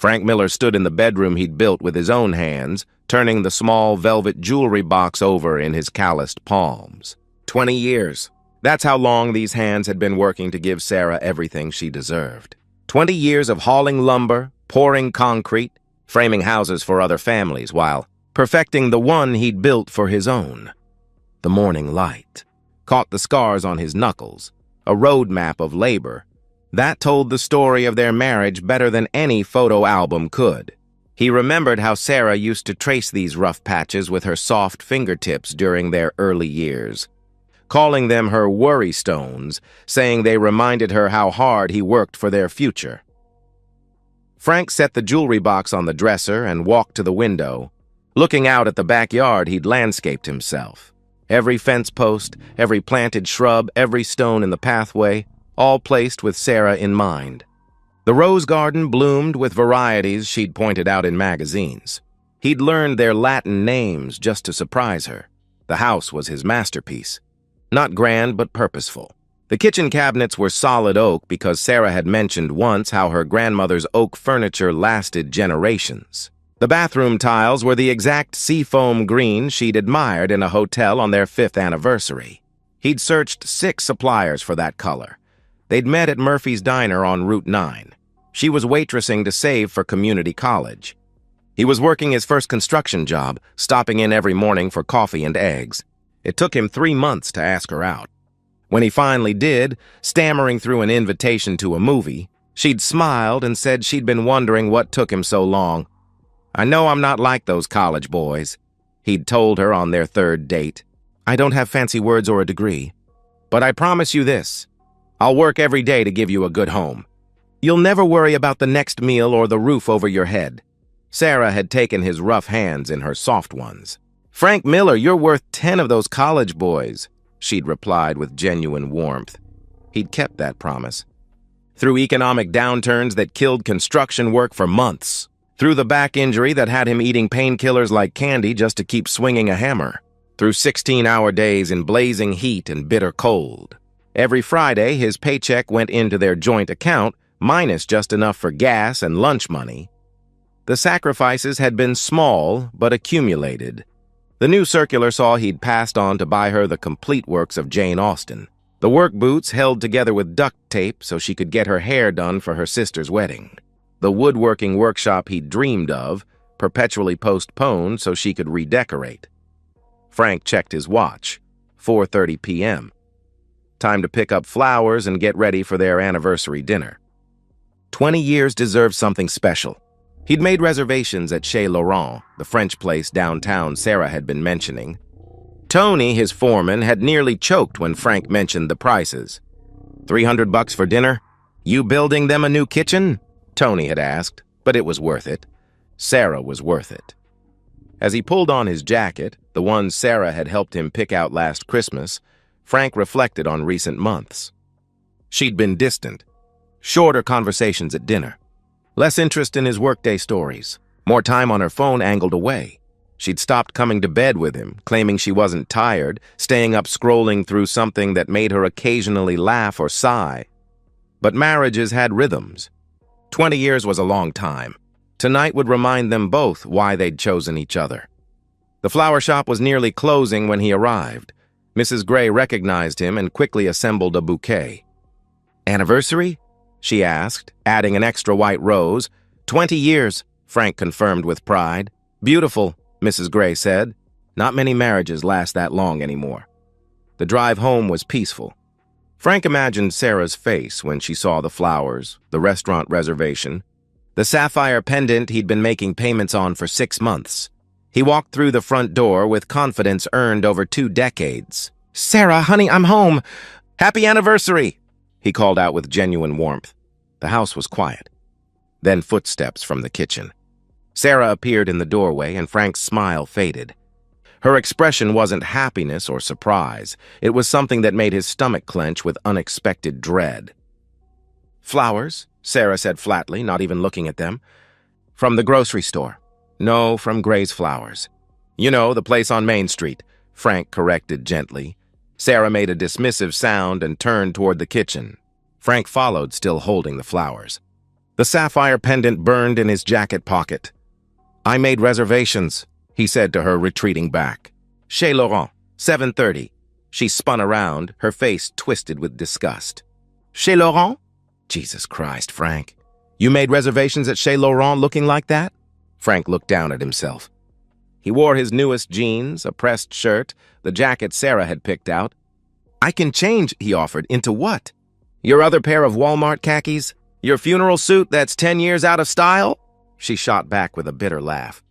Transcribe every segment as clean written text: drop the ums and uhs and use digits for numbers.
Frank Miller stood in the bedroom he'd built with his own hands, turning the small velvet jewelry box over in his calloused palms. 20 years. That's how long these hands had been working to give Sarah everything she deserved. 20 years of hauling lumber, pouring concrete, framing houses for other families while perfecting the one he'd built for his own. The morning light caught the scars on his knuckles, a roadmap of labor. That told the story of their marriage better than any photo album could. He remembered how Sarah used to trace these rough patches with her soft fingertips during their early years, calling them her worry stones, saying they reminded her how hard he worked for their future. Frank set the jewelry box on the dresser and walked to the window, looking out at the backyard he'd landscaped himself. Every fence post, every planted shrub, every stone in the pathway, all placed with Sarah in mind. The rose garden bloomed with varieties she'd pointed out in magazines. He'd learned their Latin names just to surprise her. The house was his masterpiece. Not grand, but purposeful. The kitchen cabinets were solid oak because Sarah had mentioned once how her grandmother's oak furniture lasted generations. The bathroom tiles were the exact seafoam green she'd admired in a hotel on their 5th anniversary. He'd searched 6 suppliers for that color. They'd met at Murphy's Diner on Route 9. She was waitressing to save for community college. He was working his first construction job, stopping in every morning for coffee and eggs. It took him 3 months to ask her out. When he finally did, stammering through an invitation to a movie, she'd smiled and said she'd been wondering what took him so long. "I know I'm not like those college boys," he'd told her on their 3rd date. "I don't have fancy words or a degree. But I promise you this. I'll work every day to give you a good home. You'll never worry about the next meal or the roof over your head." Sarah had taken his rough hands in her soft ones. "Frank Miller, you're worth 10 of those college boys," she'd replied with genuine warmth. He'd kept that promise. Through economic downturns that killed construction work for months. Through the back injury that had him eating painkillers like candy just to keep swinging a hammer. Through 16-hour days in blazing heat and bitter cold. Every Friday, his paycheck went into their joint account, minus just enough for gas and lunch money. The sacrifices had been small, but accumulated. The new circular saw he'd passed on to buy her the complete works of Jane Austen. The work boots held together with duct tape so she could get her hair done for her sister's wedding. The woodworking workshop he'd dreamed of, perpetually postponed so she could redecorate. Frank checked his watch. 4:30 p.m. Time to pick up flowers and get ready for their anniversary dinner. 20 years deserved something special. He'd made reservations at Chez Laurent, the French place downtown Sarah had been mentioning. Tony, his foreman, had nearly choked when Frank mentioned the prices. $300 for dinner? You building them a new kitchen? Tony had asked, but it was worth it. Sarah was worth it. As he pulled on his jacket, the one Sarah had helped him pick out last Christmas, Frank reflected on recent months. She'd been distant. Shorter conversations at dinner. Less interest in his workday stories. More time on her phone angled away. She'd stopped coming to bed with him, claiming she wasn't tired, staying up scrolling through something that made her occasionally laugh or sigh. But marriages had rhythms. 20 years was a long time. Tonight would remind them both why they'd chosen each other. The flower shop was nearly closing when he arrived. Mrs. Gray recognized him and quickly assembled a bouquet. "Anniversary?" she asked, adding an extra white rose. 20 years, Frank confirmed with pride. "Beautiful," Mrs. Gray said. "Not many marriages last that long anymore." The drive home was peaceful. Frank imagined Sarah's face when she saw the flowers, the restaurant reservation, the sapphire pendant he'd been making payments on for 6 months. He walked through the front door with confidence earned over 2 decades. "Sarah, honey, I'm home. Happy anniversary!" he called out with genuine warmth. The house was quiet. Then footsteps from the kitchen. Sarah appeared in the doorway, and Frank's smile faded. Her expression wasn't happiness or surprise. It was something that made his stomach clench with unexpected dread. "Flowers?" Sarah said flatly, not even looking at them. "From the grocery store." "No, from Gray's Flowers." "You know, the place on Main Street," Frank corrected gently. Sarah made a dismissive sound and turned toward the kitchen. Frank followed, still holding the flowers. The sapphire pendant burned in his jacket pocket. "I made reservations," he said to her, retreating back. "Chez Laurent, 7:30. She spun around, her face twisted with disgust. "Chez Laurent? Jesus Christ, Frank. You made reservations at Chez Laurent looking like that?" Frank looked down at himself. He wore his newest jeans, a pressed shirt, the jacket Sarah had picked out. "I can change," he offered. "Into what? Your other pair of Walmart khakis? Your funeral suit that's 10 years out of style?" She shot back with a bitter laugh.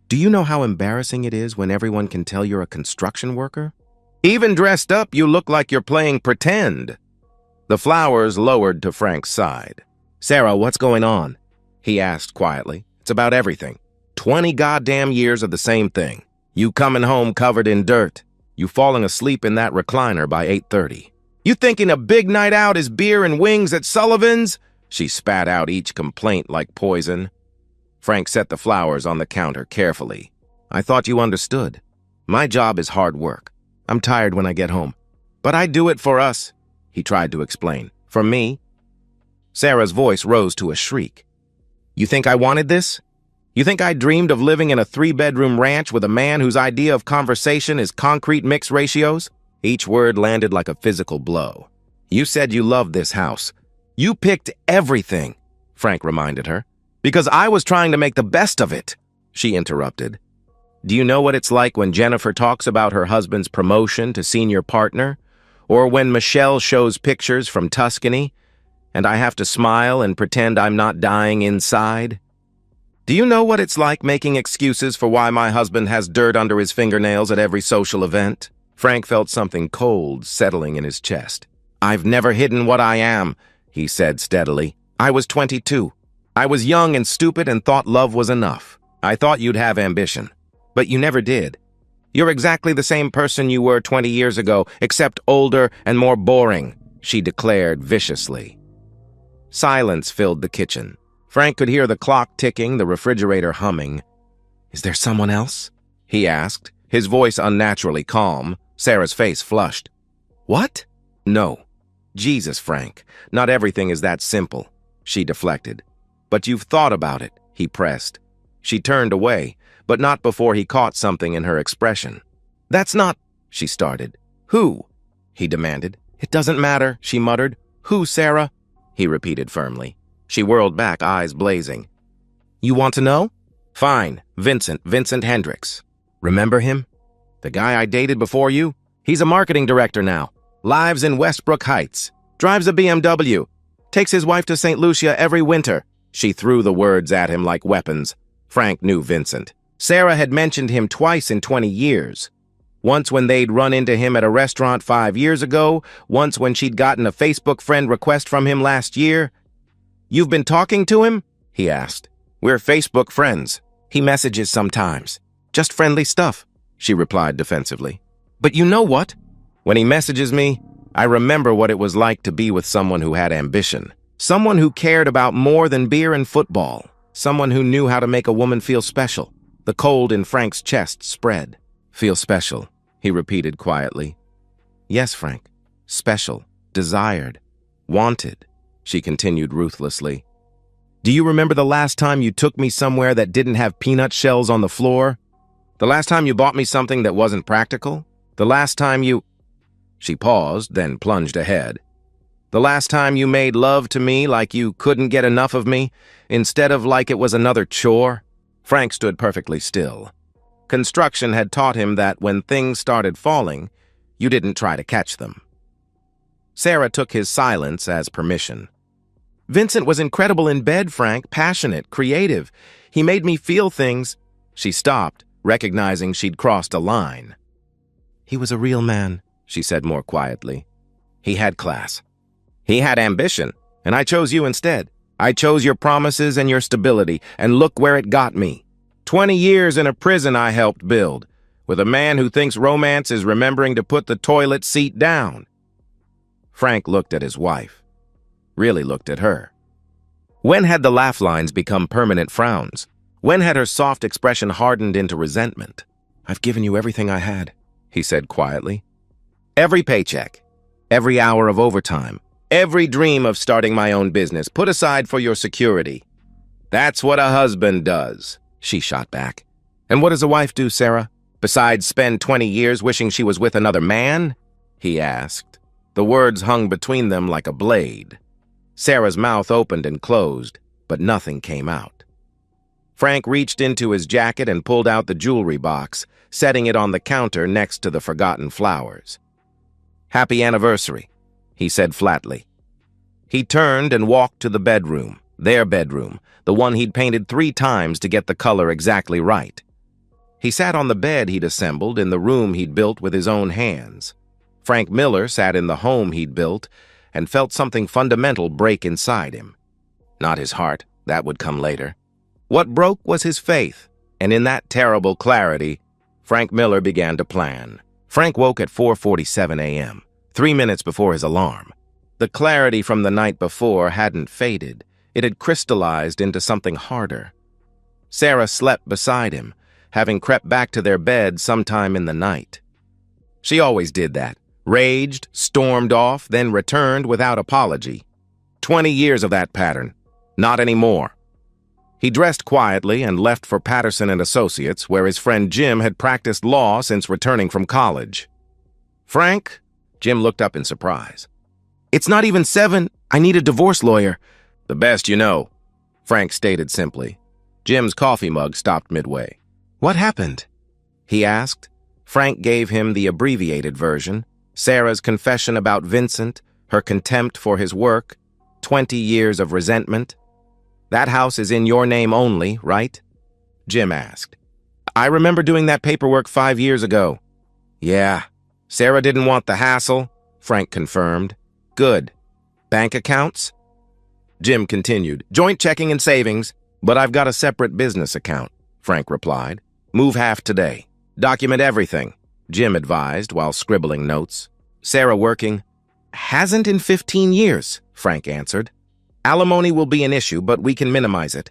"Do you know how embarrassing it is when everyone can tell you're a construction worker? Even dressed up, you look like you're playing pretend." The flowers lowered to Frank's side. "Sarah, what's going on?" he asked quietly. "It's about everything. 20 goddamn years of the same thing. You coming home covered in dirt. You falling asleep in that recliner by 8:30. You thinking a big night out is beer and wings at Sullivan's?" She spat out each complaint like poison. Frank set the flowers on the counter carefully. "I thought you understood. My job is hard work. I'm tired when I get home. But I do it for us," he tried to explain. "For me." Sarah's voice rose to a shriek. "You think I wanted this? You think I dreamed of living in a 3-bedroom ranch with a man whose idea of conversation is concrete mix ratios?" Each word landed like a physical blow. "You said you loved this house. You picked everything," Frank reminded her. "Because I was trying to make the best of it," she interrupted. "Do you know what it's like when Jennifer talks about her husband's promotion to senior partner? Or when Michelle shows pictures from Tuscany, and I have to smile and pretend I'm not dying inside? Do you know what it's like making excuses for why my husband has dirt under his fingernails at every social event?" Frank felt something cold settling in his chest. "I've never hidden what I am," he said steadily. "I was 22. I was young and stupid and thought love was enough. I thought you'd have ambition. But you never did. You're exactly the same person you were 20 years ago, except older and more boring," she declared viciously. Silence filled the kitchen. Frank could hear the clock ticking, the refrigerator humming. "Is there someone else?" he asked, his voice unnaturally calm. Sarah's face flushed. "What?" "No. Jesus, Frank, not everything is that simple," she deflected. "But you've thought about it," he pressed. She turned away, but not before he caught something in her expression. "That's not—" she started. "Who?" he demanded. "It doesn't matter," she muttered. "Who, Sarah?" he repeated firmly. She whirled back, eyes blazing. "You want to know? Fine, Vincent Hendricks. Remember him? The guy I dated before you? He's a marketing director now. Lives in Westbrook Heights. Drives a BMW. Takes his wife to St. Lucia every winter." She threw the words at him like weapons. Frank knew Vincent. Sarah had mentioned him twice in 20 years. Once when they'd run into him at a restaurant 5 years ago, once when she'd gotten a Facebook friend request from him last year. "You've been talking to him?" he asked. "We're Facebook friends. He messages sometimes. Just friendly stuff," she replied defensively. "But you know what? When he messages me, I remember what it was like to be with someone who had ambition. Someone who cared about more than beer and football. Someone who knew how to make a woman feel special." The cold in Frank's chest spread. "Feel special," he repeated quietly. "Yes, Frank. Special. Desired. Wanted," she continued ruthlessly. "Do you remember the last time you took me somewhere that didn't have peanut shells on the floor? The last time you bought me something that wasn't practical? The last time you—" She paused, then plunged ahead. "The last time you made love to me like you couldn't get enough of me, instead of like it was another chore?" Frank stood perfectly still. Construction had taught him that when things started falling, you didn't try to catch them. Sarah took his silence as permission. "Vincent was incredible in bed, Frank, passionate, creative. He made me feel things." She stopped, recognizing she'd crossed a line. "He was a real man," she said more quietly. "He had class. He had ambition, and I chose you instead. I chose your promises and your stability, and look where it got me. 20 years in a prison I helped build, with a man who thinks romance is remembering to put the toilet seat down." Frank looked at his wife. Really looked at her. When had the laugh lines become permanent frowns? When had her soft expression hardened into resentment? "I've given you everything I had," he said quietly. "Every paycheck, every hour of overtime, Every dream of starting my own business, put aside for your security. That's what a husband does, she shot back. And what does a wife do, Sarah? Besides spend 20 years wishing she was with another man? He asked. The words hung between them like a blade. Sarah's mouth opened and closed, but nothing came out. Frank reached into his jacket and pulled out the jewelry box, setting it on the counter next to the forgotten flowers. "Happy anniversary," he said flatly. He turned and walked to the bedroom, their bedroom, the one he'd painted 3 times to get the color exactly right. He sat on the bed he'd assembled in the room he'd built with his own hands. Frank Miller sat in the home he'd built and felt something fundamental break inside him. Not his heart, that would come later. What broke was his faith, and in that terrible clarity, Frank Miller began to plan. Frank woke at 4:47 a.m., 3 minutes before his alarm. The clarity from the night before hadn't faded. It had crystallized into something harder. Sarah slept beside him, having crept back to their bed sometime in the night. She always did that. Raged, stormed off, then returned without apology. 20 years of that pattern. Not anymore. He dressed quietly and left for Patterson and Associates, where his friend Jim had practiced law since returning from college. "Frank?" Jim looked up in surprise. "It's not even 7. I need a divorce lawyer." "The best you know," Frank stated simply. Jim's coffee mug stopped midway. "What happened?" he asked. Frank gave him the abbreviated version. Sarah's confession about Vincent, her contempt for his work, 20 years of resentment. "That house is in your name only, right?" Jim asked. "I remember doing that paperwork 5 years ago." "Yeah. Sarah didn't want the hassle," Frank confirmed. "Good. Bank accounts?" Jim continued. "Joint checking and savings, but I've got a separate business account," Frank replied. "Move half today. Document everything," Jim advised while scribbling notes. "Sarah working?" "Hasn't in 15 years, Frank answered. "Alimony will be an issue, but we can minimize it.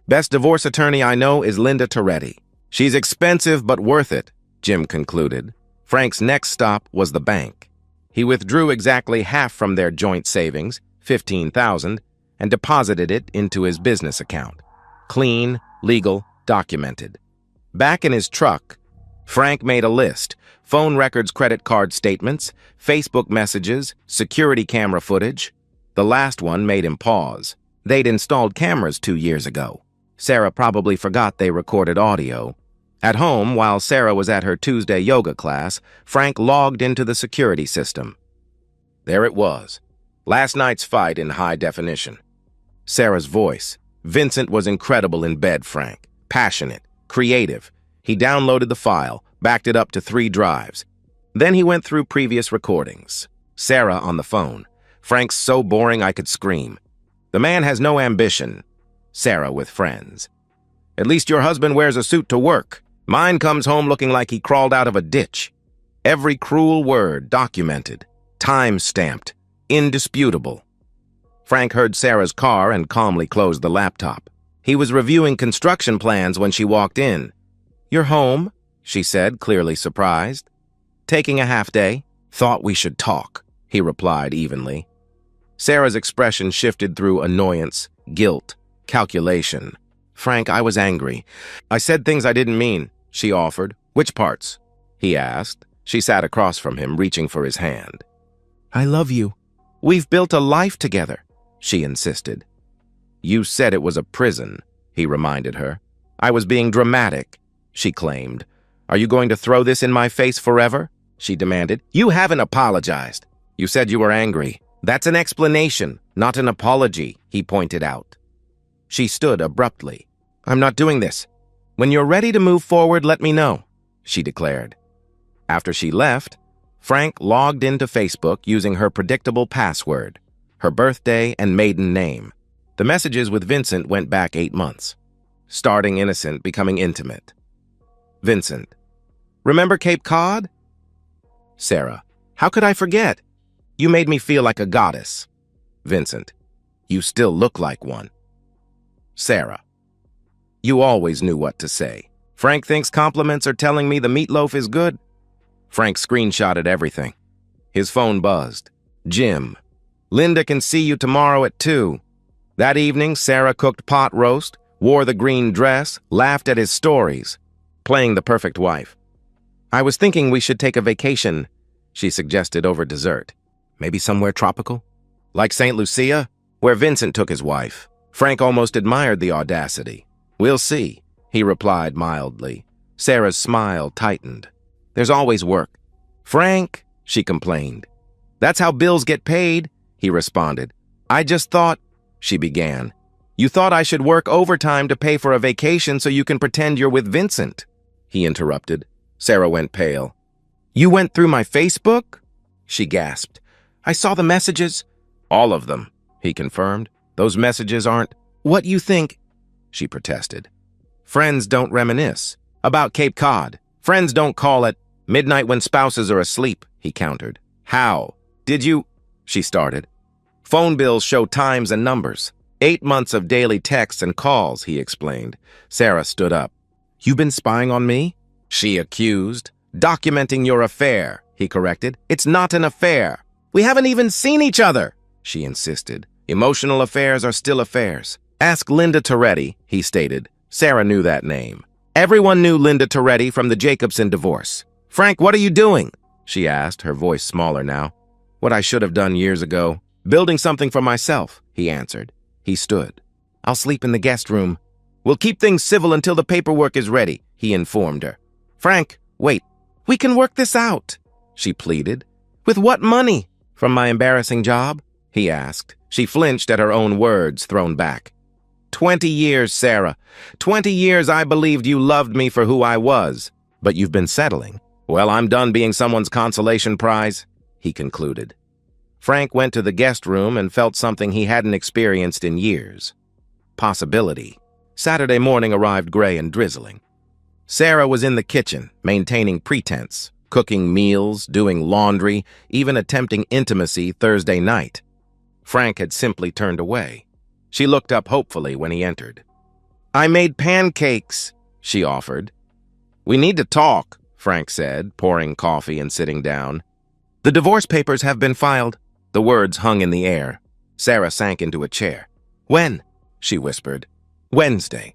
Best divorce attorney I know is Linda Toretti. She's expensive but worth it," Jim concluded. Frank's next stop was the bank. He withdrew exactly half from their joint savings, $15,000, and deposited it into his business account. Clean, legal, documented. Back in his truck, Frank made a list: phone records, credit card statements, Facebook messages, security camera footage. The last one made him pause. They'd installed cameras 2 years ago. Sarah probably forgot they recorded audio. At home, while Sarah was at her Tuesday yoga class, Frank logged into the security system. There it was. Last night's fight in high definition. Sarah's voice. Vincent was incredible in bed, Frank. Passionate. Creative. He downloaded the file, backed it up to 3 drives. Then he went through previous recordings. Sarah on the phone. "Frank's so boring I could scream. The man has no ambition." Sarah with friends. "At least your husband wears a suit to work. Mine comes home looking like he crawled out of a ditch." Every cruel word documented, time-stamped, indisputable. Frank heard Sarah's car and calmly closed the laptop. He was reviewing construction plans when she walked in. "You're home?" she said, clearly surprised. "Taking a half day? Thought we should talk," he replied evenly. Sarah's expression shifted through annoyance, guilt, calculation. "Frank, I was angry. I said things I didn't mean," she offered. "Which parts?" he asked. She sat across from him, reaching for his hand. "I love you. We've built a life together," she insisted. "You said it was a prison," he reminded her. "I was being dramatic," she claimed. "Are you going to throw this in my face forever?" she demanded. "You haven't apologized. You said you were angry. That's an explanation, not an apology," he pointed out. She stood abruptly. "I'm not doing this. When you're ready to move forward, let me know," she declared. After she left, Frank logged into Facebook using her predictable password, her birthday and maiden name. The messages with Vincent went back 8 months. Starting innocent, becoming intimate. Vincent. "Remember Cape Cod?" Sarah. "How could I forget? You made me feel like a goddess." Vincent. "You still look like one." Sarah. "You always knew what to say. Frank thinks compliments are telling me the meatloaf is good." Frank screenshotted everything. His phone buzzed. Jim. Linda can see you tomorrow at 2. That evening, Sarah cooked pot roast, wore the green dress, laughed at his stories, playing the perfect wife. I was thinking we should take a vacation, she suggested over dessert. Maybe somewhere tropical? Like St. Lucia, where Vincent took his wife. Frank almost admired the audacity. We'll see, he replied mildly. Sarah's smile tightened. There's always work. Frank, she complained. That's how bills get paid, he responded. I just thought, she began. You thought I should work overtime to pay for a vacation so you can pretend you're with Vincent, he interrupted. Sarah went pale. You went through my Facebook? She gasped. I saw the messages. All of them, he confirmed. Those messages aren't what you think, she protested. Friends don't reminisce. About Cape Cod. Friends don't call at midnight when spouses are asleep, he countered. How? Did you? She started. Phone bills show times and numbers. 8 months of daily texts and calls, he explained. Sarah stood up. You've been spying on me? She accused. Documenting your affair, he corrected. It's not an affair. We haven't even seen each other, she insisted. Emotional affairs are still affairs. Ask Linda Toretti, he stated. Sarah knew that name. Everyone knew Linda Toretti from the Jacobson divorce. Frank, what are you doing? She asked, her voice smaller now. What I should have done years ago. Building something for myself, he answered. He stood. I'll sleep in the guest room. We'll keep things civil until the paperwork is ready, he informed her. Frank, wait. We can work this out, she pleaded. With what money? From my embarrassing job? He asked. She flinched at her own words thrown back. 20 years, Sarah. 20 years I believed you loved me for who I was. But you've been settling. Well, I'm done being someone's consolation prize, he concluded. Frank went to the guest room and felt something he hadn't experienced in years. Possibility. Saturday morning arrived gray and drizzling. Sarah was in the kitchen, maintaining pretense, cooking meals, doing laundry, even attempting intimacy Thursday night. Frank had simply turned away. She looked up hopefully when he entered. I made pancakes, she offered. We need to talk, Frank said, pouring coffee and sitting down. The divorce papers have been filed. The words hung in the air. Sarah sank into a chair. When? She whispered. Wednesday.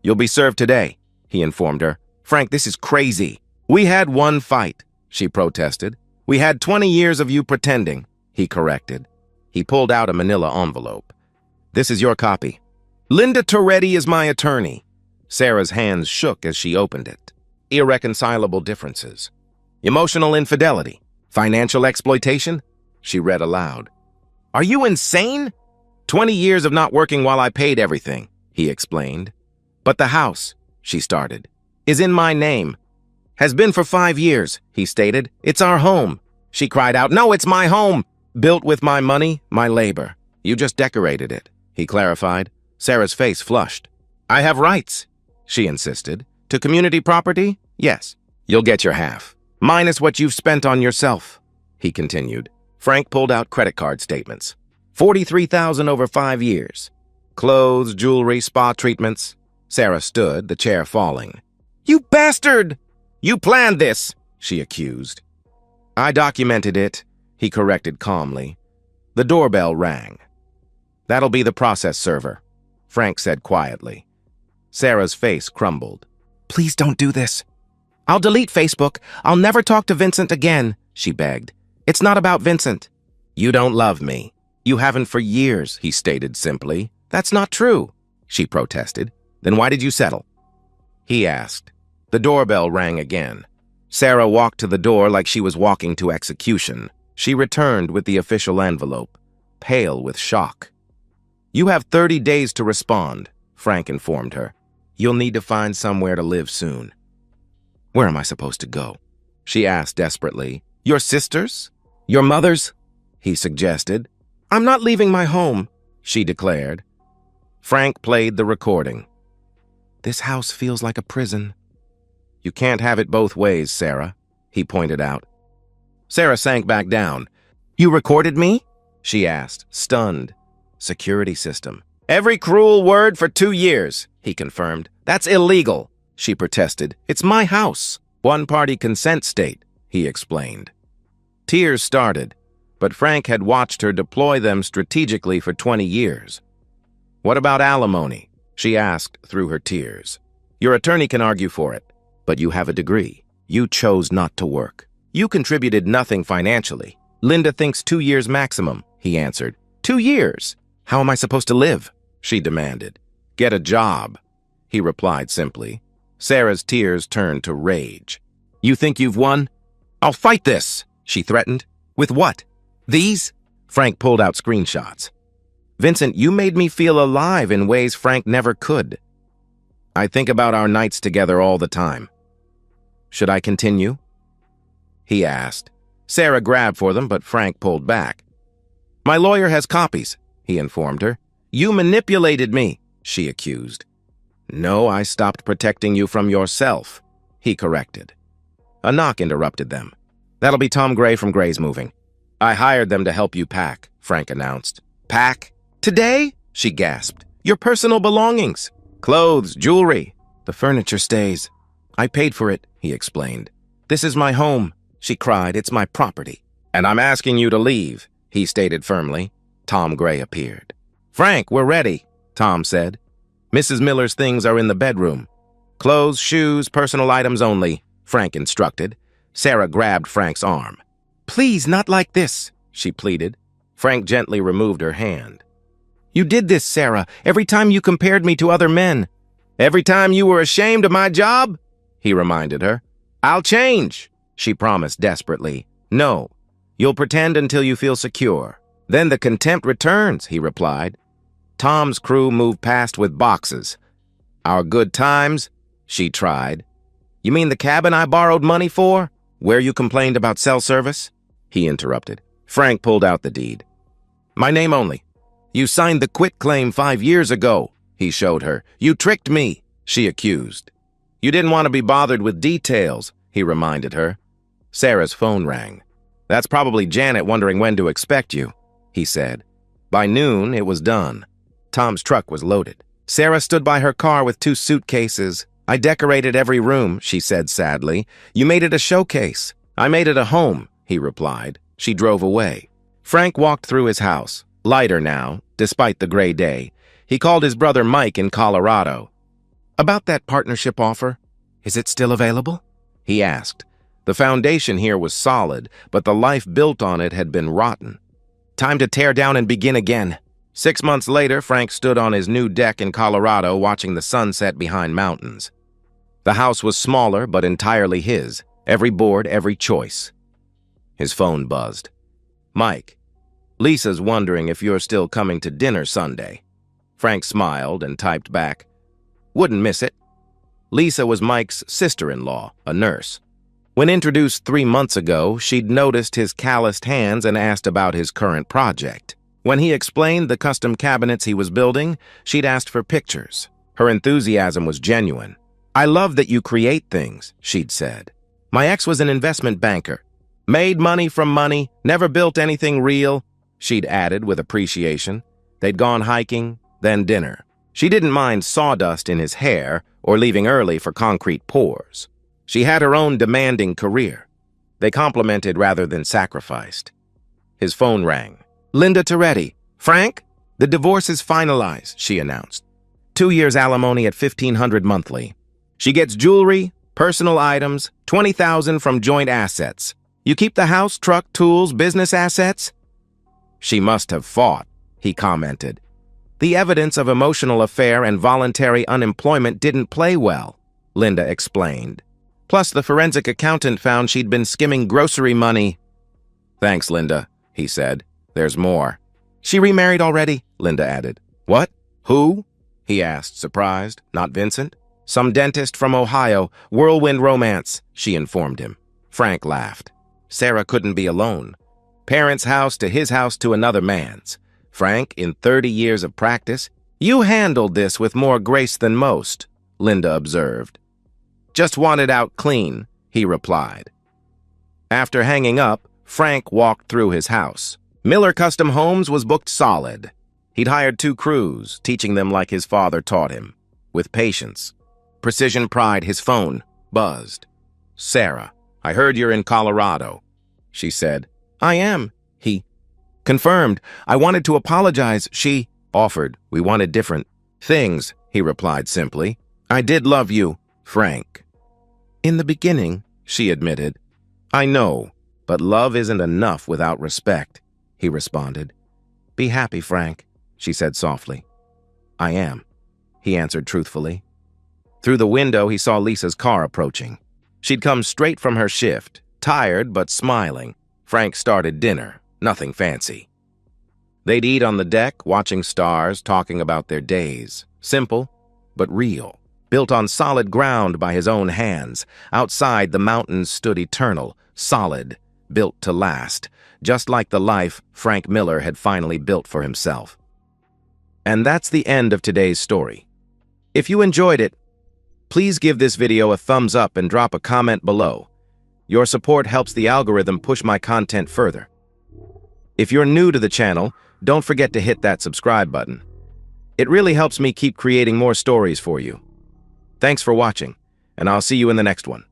You'll be served today, he informed her. Frank, this is crazy. We had one fight, she protested. We had 20 years of you pretending, he corrected. He pulled out a manila envelope. This is your copy. Linda Toretti is my attorney. Sarah's hands shook as she opened it. Irreconcilable differences. Emotional infidelity. Financial exploitation? She read aloud. Are you insane? 20 years of not working while I paid everything, he explained. But the house, she started, is in my name. Has been for 5 years, he stated. It's our home. She cried out, no, it's my home. Built with my money, my labor. You just decorated it, he clarified. Sarah's face flushed. I have rights, she insisted. To community property? Yes. You'll get your half. Minus what you've spent on yourself, he continued. Frank pulled out credit card statements. $43,000 over 5 years. Clothes, jewelry, spa treatments. Sarah stood, the chair falling. You bastard! You planned this, she accused. I documented it, he corrected calmly. The doorbell rang. That'll be the process server, Frank said quietly. Sarah's face crumbled. Please don't do this. I'll delete Facebook. I'll never talk to Vincent again, she begged. It's not about Vincent. You don't love me. You haven't for years, he stated simply. That's not true, she protested. Then why did you settle? He asked. The doorbell rang again. Sarah walked to the door like she was walking to execution. She returned with the official envelope, pale with shock. You have 30 days to respond, Frank informed her. You'll need to find somewhere to live soon. Where am I supposed to go? She asked desperately. Your sister's? Your mother's? He suggested. I'm not leaving my home, she declared. Frank played the recording. This house feels like a prison. You can't have it both ways, Sarah, he pointed out. Sarah sank back down. You recorded me? She asked, stunned. Security system. Every cruel word for 2 years, he confirmed. That's illegal, she protested. It's my house. One-party consent state, he explained. Tears started. but Frank had watched her deploy them strategically for 20 years. "What about alimony?" she asked through her tears. "Your attorney can argue for it, but you have a degree. You chose not to work. You contributed nothing financially. Linda thinks 2 years maximum," he answered. 2 years? How am I supposed to live?" she demanded. "Get a job," he replied simply. Sarah's tears turned to rage. "You think you've won? I'll fight this," she threatened. "With what? These?" Frank pulled out screenshots. "Vincent, you made me feel alive in ways Frank never could. I think about our nights together all the time. Should I continue?" he asked. Sarah grabbed for them, but Frank pulled back. "My lawyer has copies," he informed her. "You manipulated me," she accused. "No, I stopped protecting you from yourself," he corrected. A knock interrupted them. "That'll be Tom Gray from Gray's Moving. I hired them to help you pack," Frank announced. "Pack? Today?" she gasped. "Your personal belongings. Clothes, jewelry. The furniture stays. I paid for it," he explained. "This is my home," she cried. "It's my property." "And I'm asking you to leave," he stated firmly. Tom Gray appeared. "Frank, we're ready," Tom said. "Mrs. Miller's things are in the bedroom. Clothes, shoes, personal items only," Frank instructed. Sarah grabbed Frank's arm. "Please, not like this," she pleaded. Frank gently removed her hand. "You did this, Sarah, every time you compared me to other men." "Every time you were ashamed of my job?" he reminded her. "I'll change," she promised desperately. "No, you'll pretend until you feel secure. Then the contempt returns," he replied. Tom's crew moved past with boxes. "Our good times?" she tried. "You mean the cabin I borrowed money for? Where you complained about cell service?" he interrupted. Frank pulled out the deed. "My name only. You signed the quitclaim 5 years ago," he showed her. "You tricked me," she accused. "You didn't want to be bothered with details," he reminded her. Sarah's phone rang. "That's probably Janet wondering when to expect you," he said. By noon, it was done. Tom's truck was loaded. Sarah stood by her car with 2 suitcases. "I decorated every room," she said sadly. "You made it a showcase." "I made it a home," he replied. She drove away. Frank walked through his house, lighter now, despite the gray day. He called his brother Mike in Colorado. "About that partnership offer, is it still available?" he asked. The foundation here was solid, but the life built on it had been rotten. Time to tear down and begin again. 6 months later, Frank stood on his new deck in Colorado watching the sunset behind mountains. The house was smaller, but entirely his. Every board, every choice. His phone buzzed. "Mike, Lisa's wondering if you're still coming to dinner Sunday." Frank smiled and typed back, "Wouldn't miss it." Lisa was Mike's sister-in-law, a nurse. When introduced 3 months ago, she'd noticed his calloused hands and asked about his current project. When he explained the custom cabinets he was building, she'd asked for pictures. Her enthusiasm was genuine. "I love that you create things," she'd said. "My ex was an investment banker. Made money from money, never built anything real," she'd added with appreciation. They'd gone hiking, then dinner. She didn't mind sawdust in his hair or leaving early for concrete pours. She had her own demanding career. They complemented rather than sacrificed. His phone rang. "Linda Toretti. Frank? The divorce is finalized," she announced. 2 years alimony at $1,500 monthly. She gets jewelry, personal items, $20,000 from joint assets. You keep the house, truck, tools, business assets? "She must have fought," he commented. "The evidence of emotional affair and voluntary unemployment didn't play well," Linda explained. "Plus, the forensic accountant found she'd been skimming grocery money." "Thanks, Linda," he said. "There's more." "She remarried already," Linda added. "What? Who?" he asked, surprised. "Not Vincent?" "Some dentist from Ohio. Whirlwind romance," she informed him. Frank laughed. Sarah couldn't be alone. Parents' house to his house to another man's. Frank, in 30 years of practice, "You handled this with more grace than most," Linda observed. "Just want it out clean," he replied. After hanging up, Frank walked through his house. Miller Custom Homes was booked solid. He'd hired 2 crews, teaching them like his father taught him, with patience. Precision Pride, his phone, buzzed. "Sarah, I heard you're in Colorado," she said. "I am," he Confirmed. I wanted to apologize. She offered. We wanted different things, he replied simply. I did love you, Frank. In the beginning, she admitted. I know, but love isn't enough without respect, he responded. Be happy, Frank, she said softly. I am, he answered truthfully. Through the window, he saw Lisa's car approaching. She'd come straight from her shift, tired but smiling. Frank started dinner, nothing fancy. They'd eat on the deck, watching stars, talking about their days. Simple, but real. Built on solid ground by his own hands. Outside, the mountains stood eternal, solid, built to last, just like the life Frank Miller had finally built for himself. And that's the end of today's story. If you enjoyed it, please give this video a thumbs up and drop a comment below. Your support helps the algorithm push my content further. If you're new to the channel, don't forget to hit that subscribe button. It really helps me keep creating more stories for you. Thanks for watching, and I'll see you in the next one.